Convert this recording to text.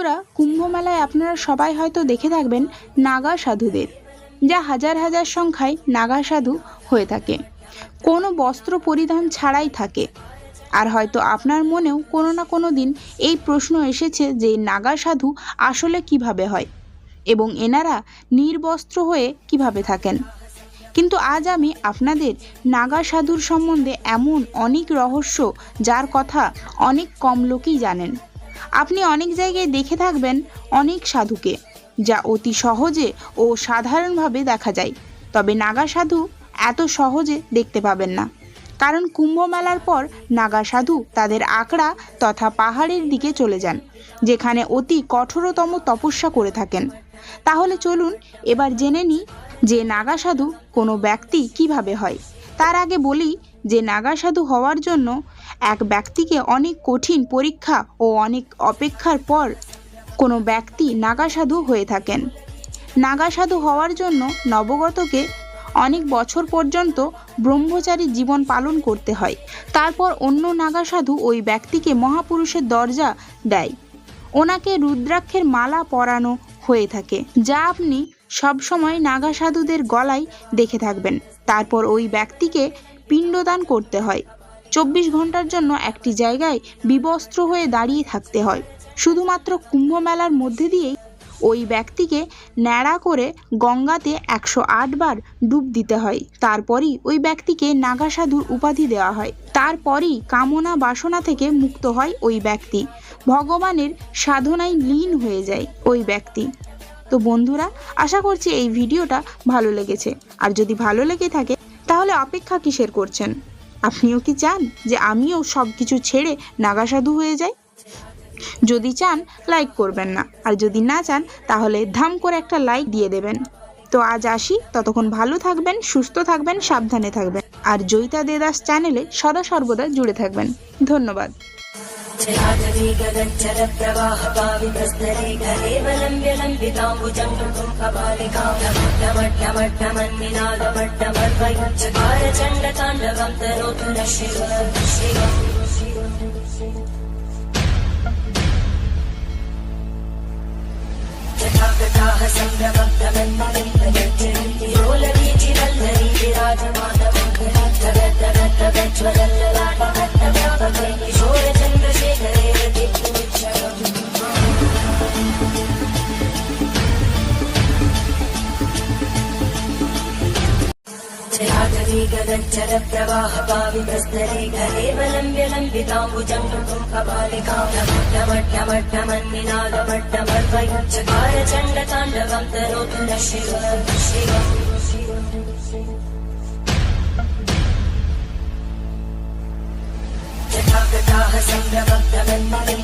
বন্ধুরা, কুম্ভ মেলায় আপনারা সবাই হয়তো দেখে থাকবেন নাগা সাধুদের, যা হাজার হাজার সংখ্যায় নাগা সাধু হয়ে থাকে, কোনো বস্ত্র পরিধান ছাড়াই থাকে। আর হয়তো আপনার মনেও কোনো না কোনো দিন এই প্রশ্ন এসেছে যে নাগা সাধু আসলে কিভাবে হয় এবং এনারা নির্বস্ত্র হয়ে কিভাবে থাকেন। কিন্তু আজ আমি আপনাদের নাগা সাধুর সম্বন্ধে এমন অনেক রহস্য যার কথা অনেক কম লোকই জানেন। আপনি অনেক জায়গায় দেখে থাকবেন অনেক সাধুকে, যা অতি সহজে ও সাধারণভাবে দেখা যায়, তবে নাগা সাধু এত সহজে দেখতে পাবেন না, কারণ কুম্ভ মেলার পর নাগা সাধু তাদের আখড়া তথা পাহাড়ের দিকে চলে যান, যেখানে অতি কঠোরতম তপস্যা করে থাকেন। তাহলে চলুন এবার জেনে নিই যে নাগা সাধু কোনো ব্যক্তি কিভাবে হয়। তার আগে বলি যে নাগা সাধু হওয়ার জন্য এক ব্যক্তিকে অনেক কঠিন পরীক্ষা ও অনেক অপেক্ষার পর কোনো ব্যক্তি নাগা সাধু হয়ে থাকেন। নাগা সাধু হওয়ার জন্য নবগতকে অনেক বছর পর্যন্ত ব্রহ্মচারী জীবন পালন করতে হয়। তারপর অন্য নাগা সাধু ওই ব্যক্তিকে মহাপুরুষের দরজা দেয়। ওনাকে রুদ্রাক্ষের মালা পরানো হয়ে থাকে, যা আপনি সবসময় নাগা সাধুদের গলায় দেখে থাকবেন। তারপর ওই ব্যক্তিকে পিণ্ডদান করতে হয়। 24 ঘন্টার জন্য একটি জায়গায় বিবস্ত্র হয়ে দাঁড়িয়ে থাকতে হয়। শুধুমাত্র কুম্ভ মেলার মধ্যে দিয়েই ওই ব্যক্তিকে ন্যাড়া করে গঙ্গাতে 108 বার ডুব দিতে হয়। তারপরই ওই ব্যক্তিকে নাগা সাধুর উপাধি দেওয়া হয়। তারপরই কামনা বাসনা থেকে মুক্ত হয় ওই ব্যক্তি, ভগবানের সাধনায় লীন হয়ে যায় ওই ব্যক্তি। তো বন্ধুরা, আশা করছি এই ভিডিওটা ভালো লেগেছে। আর যদি ভালো লেগে থাকে তাহলে অপেক্ষা কিসের করছেন? আপনিও কি চান যে আমিও সব কিছু ছেড়ে নাগা সাধু হয়ে যাই? যদি চান লাইক করবেন না, আর যদি না চান তাহলে ধাম করে একটা লাইক দিয়ে দেবেন। তো আজ আসি, ততক্ষণ ভালো থাকবেন, সুস্থ থাকবেন, সাবধানে থাকবেন, আর জয়িতা দে দাস চ্যানেলে সদা সর্বদা জুড়ে থাকবেন। ধন্যবাদ। गगनचर प्रवाह पावितस्तरे घरे वलम्ब्य लम्बिताम्बुजं कपालिकां नमट्टमट्टमन्निनादमट्टमर्वयुच्चकार चण्डताण्डवं तनोतु नः शिव यथा गताः सम्भ्रमब्धमन्मलिं